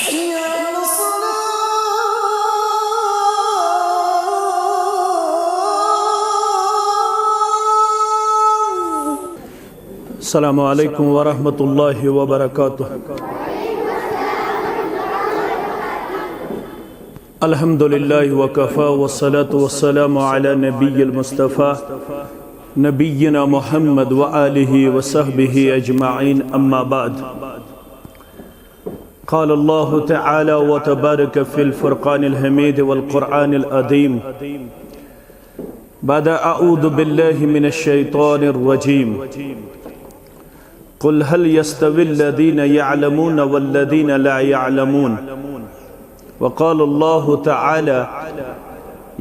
حي على الصلاة. السلام علیکم ورحمۃ اللہ وبرکاتہ. الحمد للہ وکفا والصلاة والسلام علی نبی المصطفیٰ نبینا محمد وآلہ وصحبہ اجمعین. اما بعد، قال اللہ تعالی وتبارک فی الفرقان الحمید والقرآن العظیم بعد اعوذ باللہ من الشیطان الرجیم. قل هل يستوي الذين يعلمون والذين لا يعلمون وقال الله تعالى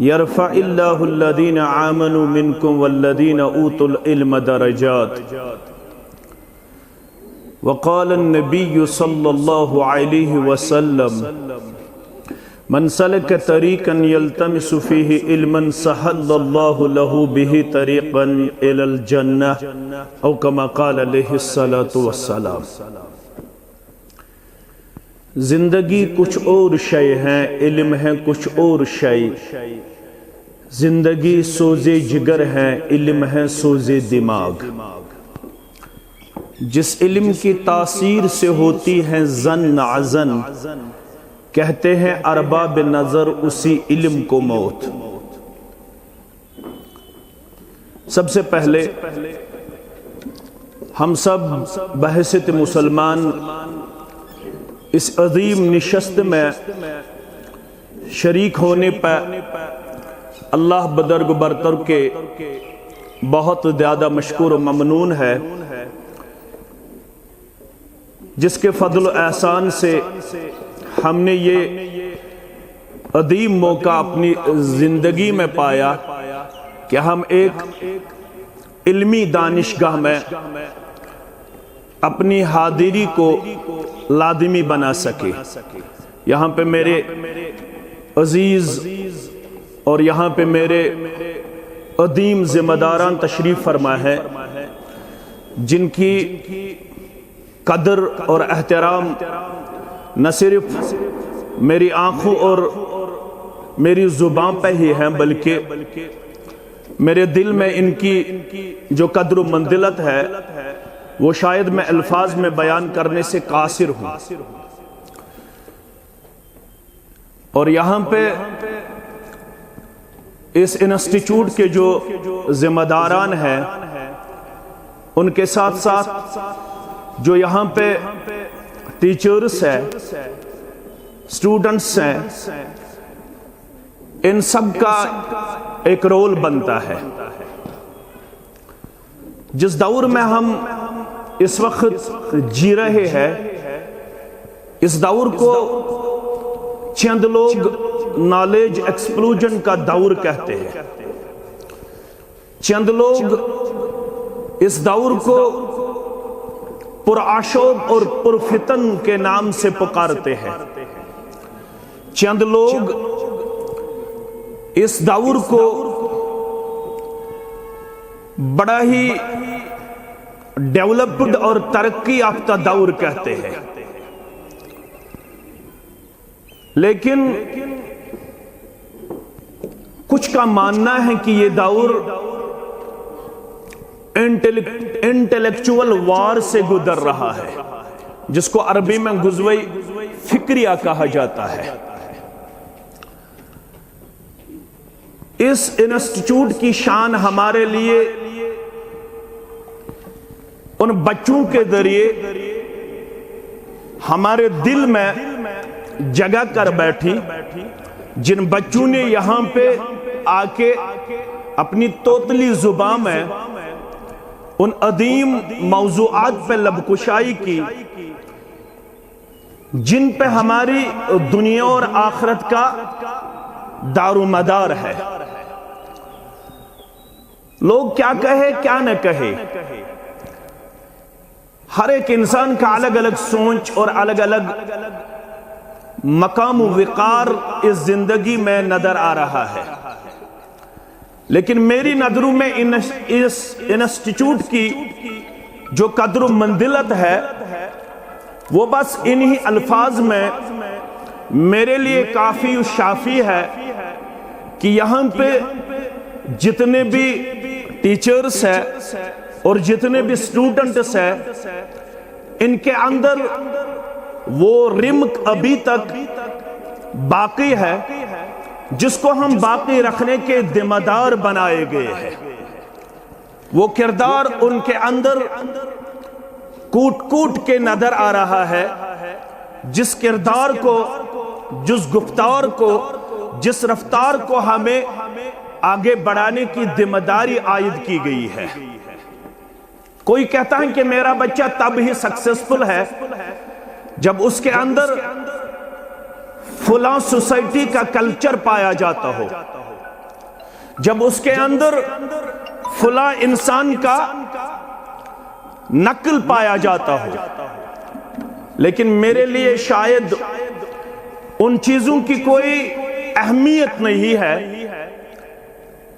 يرفع الله الذين آمنوا منكم والذين أوتوا العلم درجات وقال النبي صلى الله عليه وسلم من سلك طريقا يلتمس فيه علما سهل الله له به طريقا إلى الجنة أو كما قال عليه الصلاة والسلام. زندگی کچھ اور شے ہیں، علم ہے کچھ اور شے. زندگی سوز جگر ہے، علم ہے سوز دماغ. جس علم کی تاثیر سے ہوتی ہے زن عزن، کہتے ہیں ارباب نظر اسی علم کو موت. سب سے پہلے ہم سب بحیثیت مسلمان اس عظیم نشست میں شریک ہونے پر اللہ بدرگ برتر کے بہت زیادہ مشکور و ممنون ہے، جس کے فضل و احسان سے ہم نے یہ عظیم موقع اپنی زندگی میں پایا کہ ہم ایک علمی دانشگاہ میں اپنی حاضری کو لازمی بنا سکے. یہاں پہ میرے عزیز اور یہاں پہ میرے عظیم ذمہ داران تشریف فرما ہے، جن کی قدر اور احترام نہ صرف میری آنکھوں اور میری زبان پہ ہی ہیں، بلکہ میرے دل میں ان کی جو قدر و منزلت ہے وہ شاید میں الفاظ میں بیان کرنے سے قاصر ہوں. اور یہاں پہ اس انسٹیٹیوٹ کے جو ذمہ داران ہیں، ان کے ساتھ ساتھ جو یہاں پہ ٹیچرز ہیں، اسٹوڈنٹس ہیں، ان سب کا ایک رول بنتا ہے. جس دور میں ہم اس وقت جی رہے ہیں، اس دور کو چند لوگ نالج ایکسپلوژن کا دور کہتے ہیں. چند لوگ اس دور کو پرآشوب اور پرفتن کے نام سے پکارتے ہیں. چند لوگ اس دور کو بڑا ہی ڈیولپڈ اور ترقی یافتہ دور کہتے ہیں. لیکن کچھ کا ماننا ہے کہ یہ دور انٹلیکچول وار سے گزر رہا ہے، جس کو عربی میں غزوہ فکریہ کہا جاتا ہے. اس انسٹیٹیوٹ کی شان ہمارے لیے ان بچوں کے ذریعے ہمارے دل میں جگہ کر بیٹھی، جن بچوں نے یہاں پہ آ کے اپنی توتلی زبان میں ان عظیم موضوعات پہ لب کشائی کی، جن پہ ہماری دنیا اور آخرت کا دار و مدار ہے. لوگ کیا کہے کیا نہ کہے، ہر ایک انسان کا الگ الگ سوچ اور الگ الگ مقام و وقار اس زندگی میں نظر آ رہا ہے. لیکن میری نظروں میں اس انسٹیٹیوٹ کی جو قدر و منزلت ہے وہ بس انہی الفاظ میں میرے لیے کافی و شافی ہے کہ یہاں پہ جتنے بھی ٹیچرز ہیں اور جتنے بھی اسٹوڈنٹس ہیں، ان کے اندر وہ رمق ابھی تک باقی ہے جس کو ہم باقی رکھنے کے ذمہ دار بنائے گئے ہیں۔ وہ کردار ان کے اندر کوٹ کوٹ کے نظر آ رہا ہے، جس کردار کو، جس گفتار کو، جس رفتار کو ہمیں آگے بڑھانے کی ذمہ داری عائد کی گئی ہے۔ کوئی کہتا ہے کہ میرا بچہ تب ہی سکسیسفل ہے جب اس کے اندر فلاں سوسائٹی کا کلچر پایا جاتا ہو، جب اس کے اندر فلاں انسان کا نقل پایا جاتا ہو۔ لیکن میرے لیے شاید ان چیزوں کی کوئی اہمیت نہیں ہے۔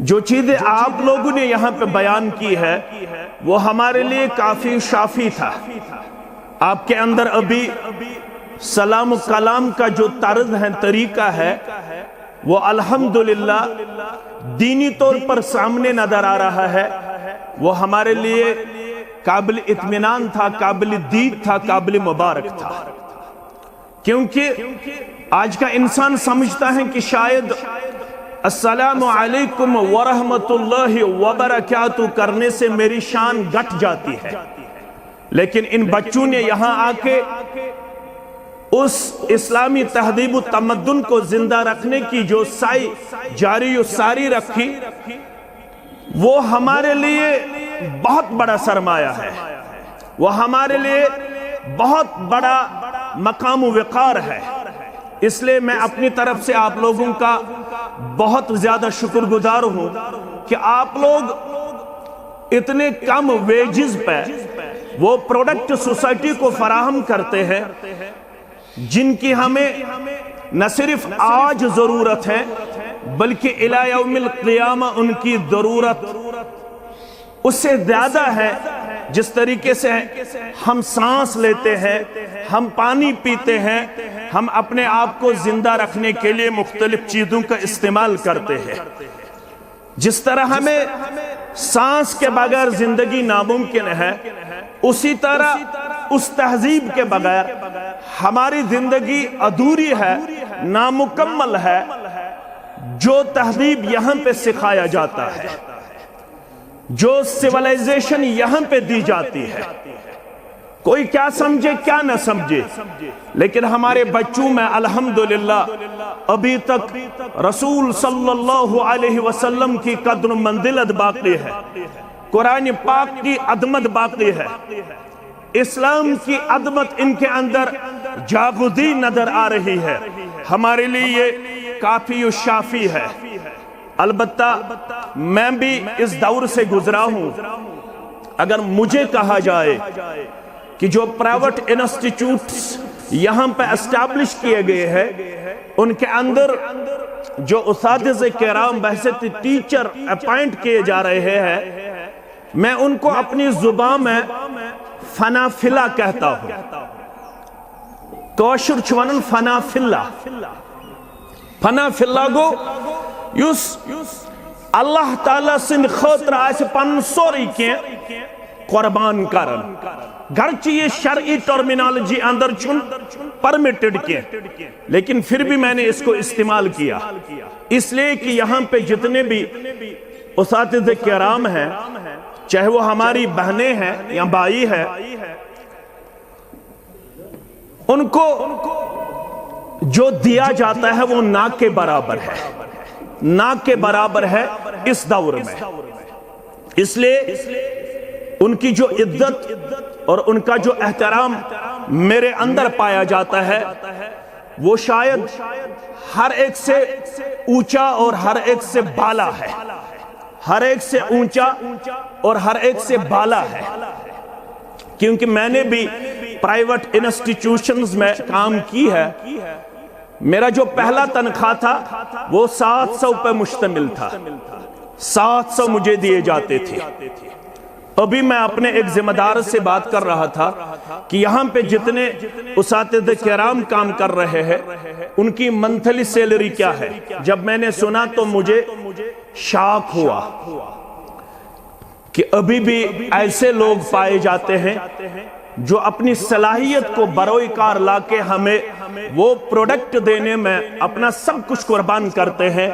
جو چیزیں آپ لوگوں نے یہاں پہ بیان کی ہے وہ ہمارے لیے کافی شافی تھا۔ آپ کے اندر ابھی سلام و کلام کا جو طرز ہے، طریقہ ہے، وہ الحمدللہ دینی طور پر سامنے نظر آ رہا ہے۔ وہ ہمارے لیے قابل اطمینان تھا، قابل دید تھا، قابل مبارک تھا، کیونکہ آج کا انسان سمجھتا ہے کہ شاید السلام علیکم ورحمت اللہ وبرکاتہ کرنے سے میری شان گھٹ جاتی ہے۔ لیکن ان بچوں نے یہاں آ کے اس اسلامی تہذیب و تمدن کو زندہ رکھنے کی جو سائی جاری و ساری رکھی، وہ ہمارے لیے بہت بڑا سرمایہ ہے، وہ ہمارے لیے بہت بڑا مقام و وقار ہے۔ اس لیے میں اپنی طرف سے آپ لوگوں کا بہت زیادہ شکر گزار ہوں کہ آپ لوگ اتنے کم ویجز پہ وہ پروڈکٹ سوسائٹی کو فراہم کرتے ہیں جن کی ہمیں نہ صرف آج ضرورت ہے بلکہ الی یوم القیامہ ان کی ضرورت اس سے زیادہ ہے۔ جس طریقے سے ہم سانس لیتے ہیں، ہم پانی پیتے ہیں، ہم اپنے آپ کو زندہ رکھنے کے لیے مختلف چیزوں کا استعمال کرتے ہیں، جس طرح ہمیں سانس کے بغیر زندگی ناممکن ہے، اسی طرح اس تہذیب کے بغیر ہماری زندگی ادھوری ہے، نامکمل ہے۔ جو تہذیب یہاں پہ سکھایا جاتا ہے، جو سیولائزیشن یہاں پہ دی جاتی ہے، کوئی کیا سمجھے کیا نہ سمجھے، لیکن ہمارے بچوں میں الحمدللہ ابھی تک رسول صلی اللہ علیہ وسلم کی قدر و منزلت باقی ہے، قرآن پاک کی عظمت باقی ہے، اسلام کی عظمت ان کے اندر جاگزی نظر آ رہی ہے۔ ہمارے لیے یہ کافی و شافی ہے۔ البتہ میں بھی اس دور سے گزرا ہوں۔ اگر مجھے کہا جائے کہ جو پرائیویٹ انسٹیٹیوٹس یہاں پہ اسٹیبلش کیے گئے ہیں، ان کے اندر جو اساتذہ کرام بحیثیت ٹیچر اپائنٹ کیے جا رہے ہیں، میں ان کو اپنی زبان میں فنافلہ کہتا ہوں۔ کوشر چھوانن فنافلہ، فنافلہ گو یس اللہ تعالیٰ سن خاطر آسے پن سوری کے قربان کرن، گرچہ یہ شرعی ٹرمینالوجی اندر چھن پرمیٹڈ کے، لیکن پھر بھی میں نے اس کو استعمال کیا، اس لیے کہ یہاں پہ جتنے بھی اساتذہ کرام ہیں، چاہے وہ ہماری بہنیں ہیں یا بھائی ہیں، ان کو جو دیا جاتا ہے وہ نہ کے برابر ہے، نہ کے برابر ہے اس دور میں۔ اس لیے ان کی جو عزت اور ان کا جو احترام میرے اندر پایا جاتا ہے، وہ شاید ہر ایک سے اونچا اور ہر ایک سے بالا ہے، ہر ایک سے اونچا اور ہر ایک سے بالا ہے، کیونکہ میں نے بھی پرائیویٹ انسٹیٹیوشنز میں کام کی ہے۔ میرا جو پہلا تنخواہ تھا وہ 700 پہ مشتمل تھا، 700 مجھے دیے جاتے تھے۔ ابھی میں اپنے ایک ذمہ دار سے بات کر رہا تھا کہ یہاں پہ جتنے اساتذہ کرام کام کر رہے ہیں ان کی منتھلی سیلری کیا ہے. جب میں نے سنا تو مجھے شاک ہوا کہ ابھی بھی ایسے لوگ پائے جاتے ہیں جو اپنی صلاحیت کو بروئے کار لا کے ہمیں وہ پروڈکٹ دینے میں اپنا سب کچھ قربان کرتے ہیں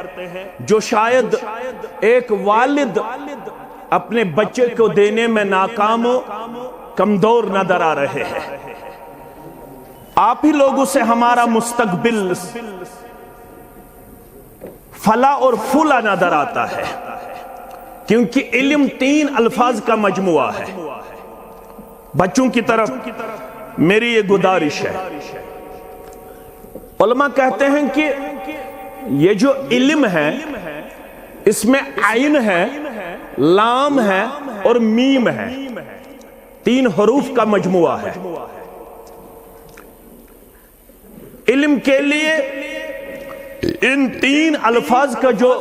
جو شاید ایک والد اپنے بچے کو دینے میں ناکام و کمزور نظر آ رہے ہیں. آپ ہی لوگوں سے ہمارا مستقبل فلا اور فولا نظر آتا ہے کیونکہ علم 3 الفاظ کا مجموعہ ہے. بچوں کی طرف میری یہ گزارش ہے. علماء کہتے ہیں کہ یہ جو علم ہے اس میں عین ہے، لام ہے اور میم ہے، 3 حروف کا مجموعہ ہے. علم کے لیے ان 3 الفاظ کا جو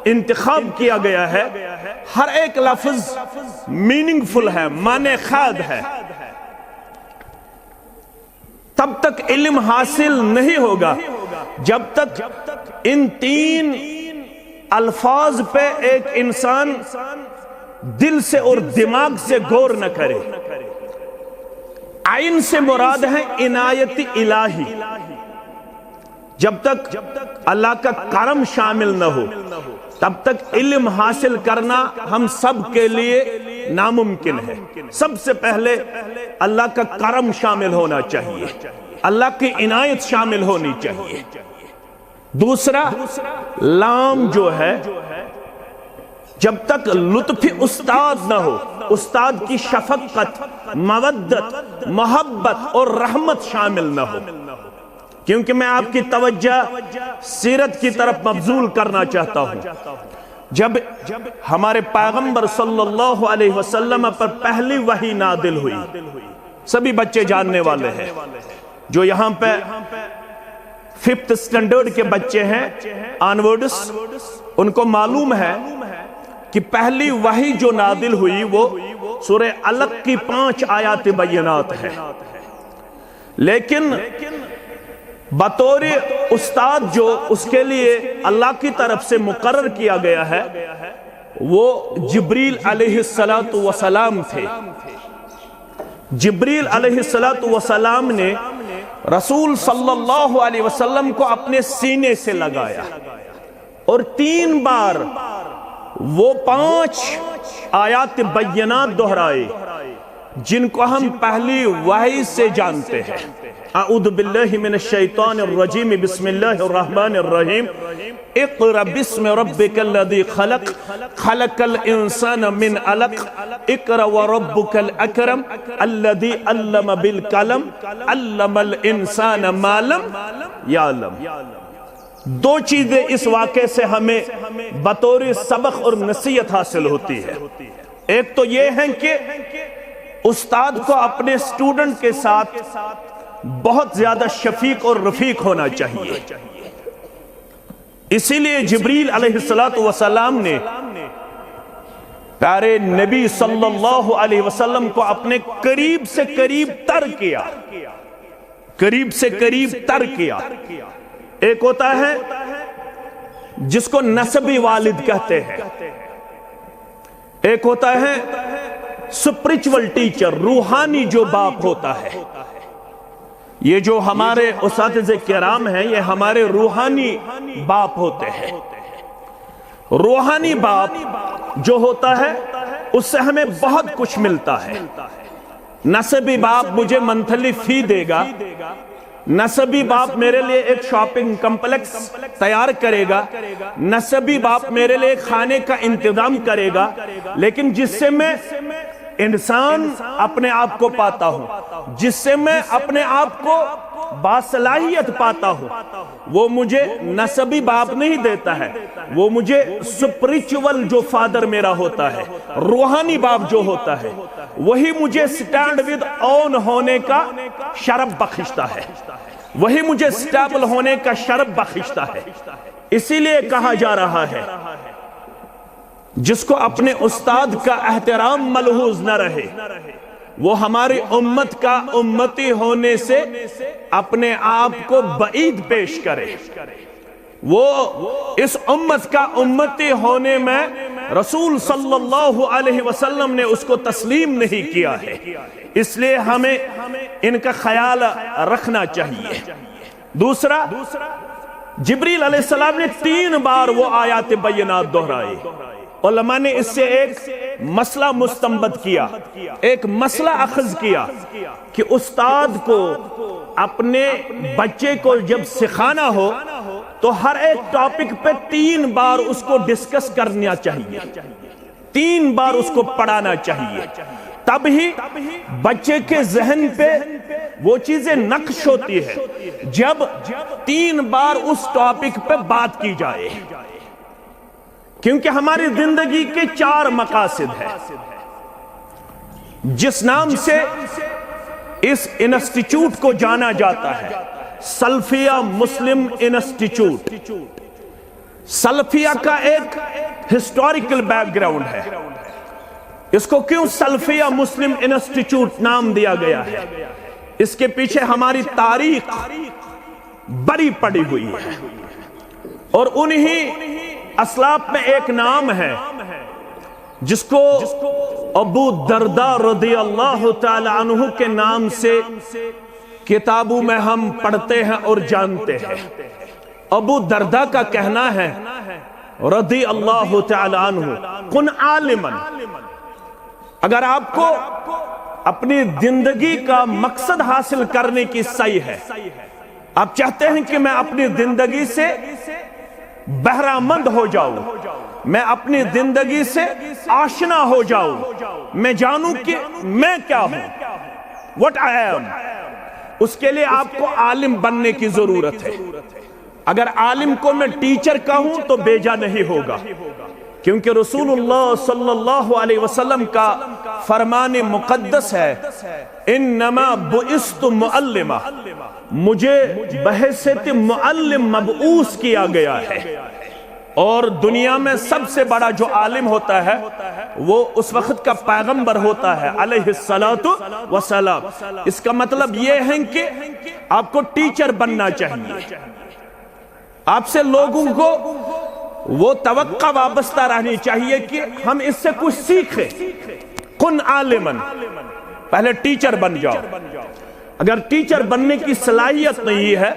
انتخاب کیا گیا ہے ہر ایک لفظ میننگ فل ہے، معنی خاد ہے. تب تک علم حاصل نہیں ہوگا جب تک ان 3 الفاظ پہ ایک انسان دل سے اور دماغ سے غور نہ کرے. عین سے مراد ہے عنایت الہی. جب تک اللہ کا کرم شامل نہ ہو تب تک علم حاصل کرنا ہم سب کے لیے ناممکن ہے. سب سے پہلے اللہ کا کرم شامل ہونا چاہیے، اللہ کی عنایت شامل ہونی چاہیے. دوسرا لام جو ہے، جب تک لطف استاد نہ ہو، استاد کی شفقت، مودت، محبت اور رحمت شامل نہ ہو. کیونکہ میں آپ کی توجہ سیرت کی طرف مبذول کرنا چاہتا ہوں. جب ہمارے پیغمبر صلی اللہ علیہ وسلم پر پہلی وحی نازل ہوئی، سبھی بچے جاننے والے ہیں جو یہاں پہ 5th سٹینڈرڈ کے بچے ہیں آنورڈس، ان کو معلوم ہے کہ پہلی وحی جو نازل ہوئی وہ سورہ علق کی 5 آیات بینات ہے. لیکن بطور استاد جو اس کے لیے اللہ کی طرف سے مقرر کیا گیا ہے وہ جبریل علیہ السلام تھے. جبریل علیہ السلام نے رسول صلی اللہ علیہ وسلم کو اپنے سینے سے لگایا اور 3 بار وہ 5 آیات بینات دہرائے جن کو ہم پہلی وحی سے جانتے ہیں. اعوذ باللہ من الشیطان الرجیم، بسم اللہ الرحمن الرحیم. اقرأ بسم ربک الذی خلق، خلق الانسان من علق، اقرأ وربک الاکرم الذی علم بالقلم، علم الانسان ما لم یعلم. 2 چیزیں اس واقعے سے ہمیں بطور سبق اور نصیحت حاصل ہوتی ہے. ایک تو یہ ہے کہ استاد کو اپنے اسٹوڈنٹ کے ساتھ بہت زیادہ شفیق اور رفیق ہونا چاہیے. اسی لیے جبریل علیہ السلام نے پیارے نبی صلی اللہ علیہ وسلم کو اپنے قریب سے قریب تر کیا، قریب سے قریب تر کیا. ایک ہوتا ہے جس کو نسبی والد کہتے ہیں، ایک ہوتا ہے سپریچول ٹیچر، روحانی جو باپ ہوتا ہے. یہ جو ہمارے اساتذہ کرام ہیں یہ ہمارے روحانی باپ ہوتے ہیں. روحانی باپ جو ہوتا ہے اس سے ہمیں بہت کچھ ملتا ہے. نسبی باپ مجھے منتھلی فی دے گا، نسبی باپ میرے لیے ایک شاپنگ کمپلیکس تیار کرے گا، نسبی باپ میرے لیے کھانے کا انتظام کرے گا. لیکن جس سے میں انسان اپنے آپ کو پاتا ہوں، جس سے میں اپنے آپ کو باصلاحیت پاتا ہوں، وہ مجھے نسبی باپ نہیں دیتا ہے، وہ مجھے سپریچول جو فادر میرا ہوتا ہے، روحانی باپ جو ہوتا ہے وہی مجھے سٹینڈ ود اون ہونے کا شرف بخشتا ہے، وہی مجھے سٹیبل ہونے کا شرف بخشتا ہے. اسی لیے کہا جا رہا ہے جس کو اپنے استاد کا احترام ملحوظ نہ رہے، وہ ہماری امت کا امتی ہونے سے اپنے آپ کو بعید پیش کرے، وہ اس امت کا امتی ہونے میں رسول صلی اللہ علیہ وسلم نے اس کو تسلیم نہیں کیا ہے، اس لیے ہمیں ان کا خیال رکھنا چاہیے۔ دوسرا، جبریل علیہ السلام نے 3 بار وہ آیات بینات دہرائے۔ علماء نے اس سے ایک مسئلہ مستنبط کیا، ایک مسئلہ اخذ کیا کہ استاد کو اپنے بچے کو جب سکھانا ہو تو ہر ایک ٹاپک پہ 3 بار اس کو ڈسکس کرنا چاہیے، 3 بار اس کو پڑھانا چاہیے، تب ہی بچے کے ذہن پہ وہ چیزیں نقش ہوتی ہے جب 3 بار اس ٹاپک پہ بات کی جائے، کیونکہ ہماری زندگی کے 4 مقاصد ہیں۔ جس نام سے اس انسٹیٹیوٹ کو جانا جاتا ہے، سلفیہ مسلم انسٹیٹیوٹ، سلفیہ کا ایک ہسٹوریکل بیک گراؤنڈ ہے۔ اس کو کیوں سلفیہ مسلم انسٹیٹیوٹ نام دیا گیا ہے؟ اس کے پیچھے ہماری تاریخ بڑی پڑی ہوئی ہے، اور انہی اسلاف میں ایک نام ہے جس کو ابو درداء رضی اللہ تعالی عنہ کے نام سے کتابوں میں ہم پڑھتے ہیں اور جانتے ہیں۔ ابو درداء کا کہنا ہے رضی اللہ تعالی عنہ، کن عالما، اگر آپ کو اپنی زندگی کا مقصد حاصل کرنے کی سعی ہے، آپ چاہتے ہیں کہ میں اپنی زندگی سے بہرامند ہو جاؤں، میں اپنی زندگی سے آشنا ہو جاؤں، میں جانوں کہ میں کیا ہوں، what I am، اس کے لیے آپ کو عالم بننے کی ضرورت ہے۔ اگر عالم کو میں ٹیچر کہوں تو بیجا نہیں ہوگا، کیونکہ رسول اللہ صلی اللہ علیہ وسلم کا فرمان مقدس ہے، انما بعثت معلما، مجھے بحیثیت معلم مبعوث کیا گیا ہے، اور دنیا میں سب سے بڑا جو عالم ہوتا ہے وہ اس وقت کا پیغمبر ہوتا ہے علیہ السلام۔ اس کا مطلب یہ ہے کہ آپ کو ٹیچر بننا چاہیے، آپ سے لوگوں کو وہ توقع وابستہ رہنی چاہیے کہ ہم اس سے کچھ سیکھیں۔ کن عالمن، پہلے ٹیچر بن جاؤ، اگر ٹیچر بننے کی صلاحیت نہیں ہے،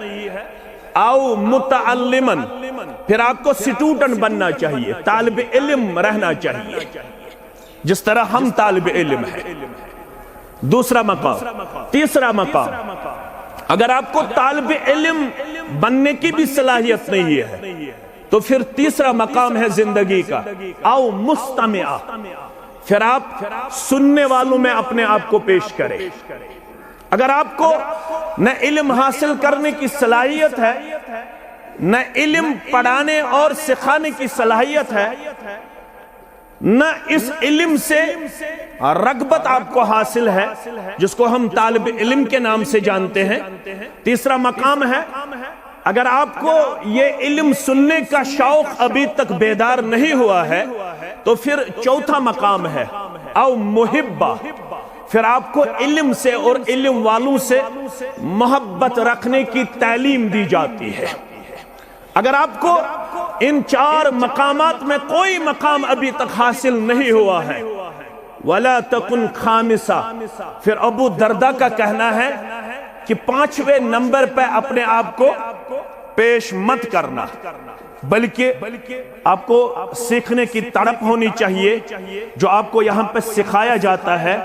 او متعلمن، پھر آپ کو سٹوڈنٹ بننا چاہیے، طالب علم رہنا چاہیے، جس طرح ہم طالب علم ہیں۔ دوسرا مقام۔ تیسرا مقام، اگر آپ کو طالب علم بننے کی بھی صلاحیت نہیں ہے تو پھر تیسرا مقام ہے زندگی کا، او مستمع، پھر آپ سننے والوں میں اپنے آپ کو پیش کریں۔ اگر آپ کو نہ علم حاصل کرنے کی صلاحیت ہے، نہ علم پڑھانے اور سکھانے کی صلاحیت ہے، نہ اس علم سے رغبت آپ کو حاصل ہے جس کو ہم طالب علم کے نام سے جانتے ہیں، تیسرا مقام ہے اگر آپ کو یہ علم سننے کا شوق ابھی تک بیدار نہیں ہوا ہے تو پھر چوتھا مقام ہے، او محبہ، پھر آپ کو علم سے اور علم والوں سے محبت رکھنے کی تعلیم دی جاتی ہے۔ اگر آپ کو ان 4 مقامات میں کوئی مقام ابھی تک حاصل نہیں ہوا ہے، وَلَا تَكُنْ خَامِسًا، پھر ابو درداء کا کہنا ہے کہ 5ویں نمبر پہ اپنے آپ کو پیش مت کرنا، بلکہ آپ کو سیکھنے کی تڑپ ہونی چاہیے، جو آپ کو یہاں پہ سکھایا جاتا ہے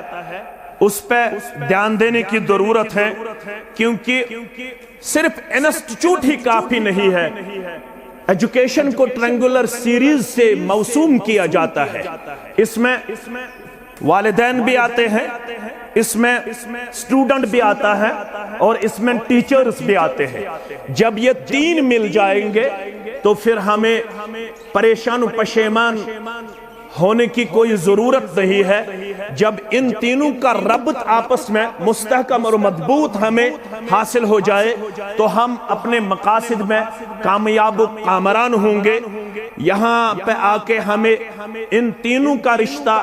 اس پہ دھیان دینے کی ضرورت ہے، کیونکہ صرف انسٹیٹیوٹ ہی کافی نہیں ہے، ایجوکیشن کو ٹرینگولر سیریز سے موسوم کیا جاتا ہے، اس میں والدین بھی آتے ہیں، اس میں اسٹوڈنٹ بھی آتا ہے، اور اس میں ٹیچرز بھی آتے ہیں۔ جب یہ 3 مل جائیں گے تو پھر ہمیں پریشان و پشیمان ہونے کی کوئی ضرورت نہیں ہے۔ جب ان تینوں کا ربط آپس میں مستحکم اور مضبوط ہمیں حاصل ہو جائے تو ہم اپنے مقاصد میں کامیاب و کامران ہوں گے۔ یہاں پہ آ کے ہمیں ان تینوں کا رشتہ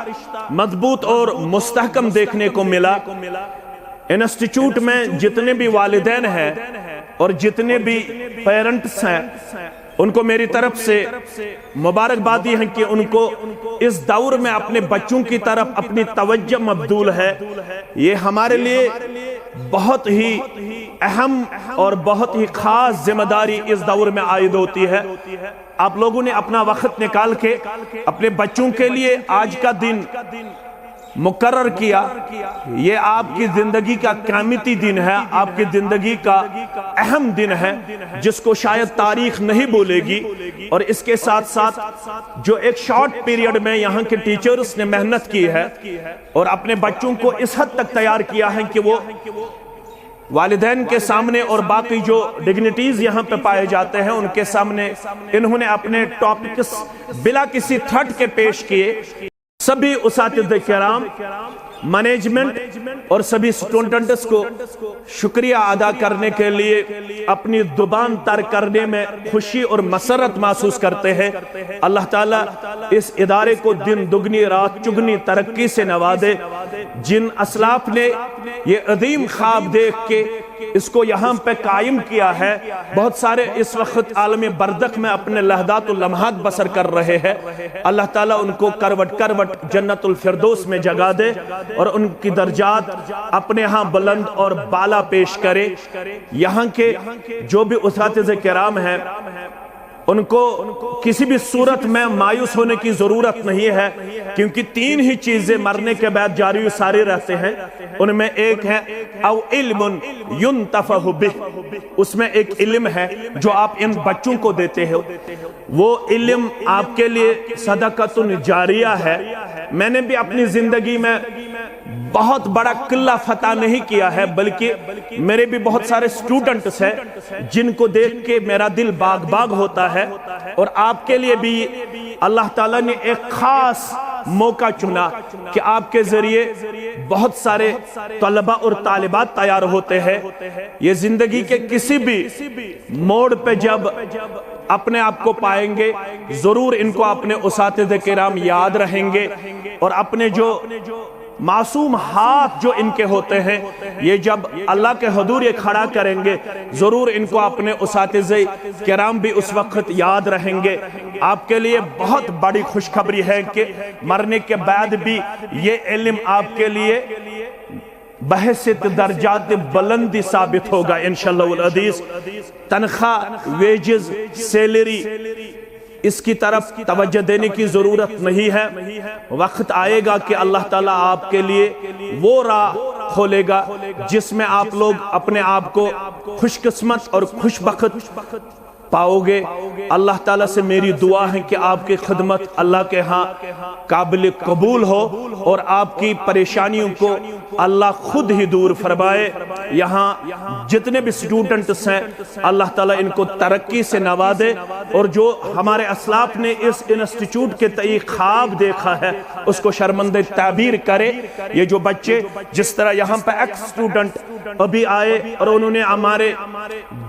مضبوط اور مستحکم دیکھنے کو ملا۔ انسٹیٹیوٹ میں جتنے بھی والدین ہیں اور جتنے بھی پیرنٹس ہیں ان کو میری طرف سے مبارکبادی ہے کہ ان کو اس دور میں اپنے بچوں کی طرف اپنی توجہ مبذول ہے۔ یہ ہمارے لیے بہت ہی اہم اور بہت ہی خاص ذمہ داری اس دور میں عائد ہوتی ہے۔ آپ لوگوں نے اپنا وقت نکال کے اپنے بچوں کے لیے آج کا دن مقرر کیا۔ یہ آپ کی زندگی کا قیمتی دن ہے، آپ کی زندگی کا اہم دن ہے جس کو شاید تاریخ نہیں بولے گی۔ اور اس کے ساتھ ساتھ جو ایک شارٹ پیریڈ میں یہاں کے ٹیچرز نے محنت کی ہے اور اپنے بچوں کو اس حد تک تیار کیا ہے کہ وہ والدین کے سامنے اور باقی جو ڈگنیٹیز یہاں پہ پائے جاتے ہیں ان کے سامنے انہوں نے اپنے ٹاپکس بلا کسی تھرٹ کے پیش کیے۔ سبھی اساتذہ کرام، مینجمنٹ اور سبھی سٹوڈنٹس کو شکریہ ادا کرنے کے لیے اپنی زبان تر کرنے میں خوشی اور مسرت محسوس کرتے ہیں۔ اللہ تعالیٰ اس ادارے کو دن دگنی رات چگنی ترقی سے نوازے۔ جن اسلاف نے یہ عظیم خواب دیکھ کے اس کو یہاں پہ قائم کیا ہے، بہت سارے اس وقت عالم بردخ میں اپنے لحظات و لمحات بسر کر رہے ہیں۔ اللہ تعالیٰ ان کو کروٹ کروٹ جنت الفردوس میں جگہ دے اور ان کی درجات اپنے ہاں بلند اور بالا پیش کرے۔ یہاں کے جو بھی اساتذہ کرام ہیں ان کو کسی بھی صورت میں مایوس ہونے کی ضرورت نہیں ہے، کیونکہ تین ہی چیزیں مرنے کے بعد جاری و ساری رہتے ہیں۔ ان میں ایک ہے او علم ينتفع به، اس میں ایک علم ہے جو آپ ان بچوں کو دیتے ہو، وہ علم آپ کے لیے صدقۃ جاریہ ہے۔ میں نے بھی اپنی زندگی میں بہت بڑا قلعہ فتح نہیں کیا ہے، بلکہ میرے بھی بہت سارے سٹوڈنٹس ہیں جن کو دیکھ کے میرا دل باغ باغ ہوتا ہے۔ اور آپ کے لیے بھی اللہ تعالیٰ نے ایک خاص موقع چنا کہ آپ کے ذریعے بہت سارے طلبہ اور طالبات تیار ہوتے ہیں۔ یہ زندگی کے کسی بھی موڑ پہ جب اپنے آپ کو پائیں گے ضرور ان کو اپنے اساتذہ کرام یاد رہیں گے، اور اپنے جو معصوم ہاتھ جو ان کے ہوتے ہیں یہ جب اللہ کے حضور یہ کھڑا کریں گے ضرور ان کو اپنے اساتذہ کرام بھی اس وقت یاد رہیں گے۔ آپ کے لیے بہت بڑی خوشخبری ہے کہ مرنے کے بعد بھی یہ علم آپ کے لیے بحثیت درجات بلندی ثابت ہوگا انشاءاللہ العزیز۔ تنخواہ، ویجز، سیلری اس کی طرف توجہ دینے کی ضرورت نہیں ہے۔ وقت آئے گا کہ اللہ تعالیٰ آپ کے لیے وہ راہ کھولے گا جس میں آپ لوگ اپنے آپ کو خوش قسمت اور خوش بخت پاؤ گے۔ اللہ تعالیٰ سے میری دعا ہے کہ آپ کی خدمت اللہ کے ہاں قابل قبول ہو اور آپ کی پریشانیوں کو اللہ خود ہی دور فرمائے۔ یہاں جتنے بھی سٹوڈنٹس ہیں اللہ تعالیٰ ان کو ترقی سے نوازے، اور جو ہمارے اسلاف نے اس انسٹیٹیوٹ کے تئیں خواب دیکھا ہے اس کو شرمندہ تعبیر کرے۔ یہ جو بچے جس طرح یہاں پہ ایکس سٹوڈنٹ ابھی آئے اور انہوں نے ہمارے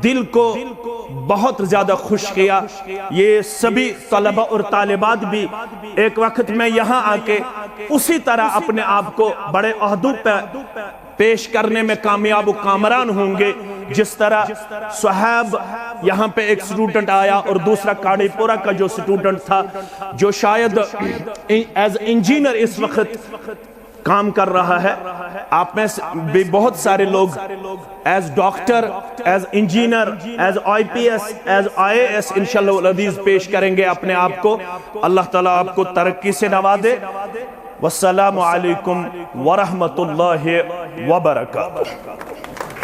دل کو بہت زیادہ خوش کیا، یہ سبھی طلبہ اور طالبات بھی ایک وقت میں یہاں آ کے اسی طرح اپنے آپ کو بڑے عہدوں پہ پیش کرنے میں کامیاب و کامران ہوں گے، جس طرح صحیب یہاں پہ ایک سٹوڈنٹ آیا اور دوسرا کاڑی پورا کا جو سٹوڈنٹ تھا جو شاید ایز انجینئر اس وقت کام کر رہا ہے۔ آپ میں بھی بہت سارے لوگ as doctor, as engineer, as I P S, as I A S انشاءاللہ العزیز پیش کریں گے اپنے آپ کو۔ اللہ تعالیٰ آپ کو ترقی سے نوازے۔ والسلام علیکم ورحمۃ اللہ وبرکاتہ۔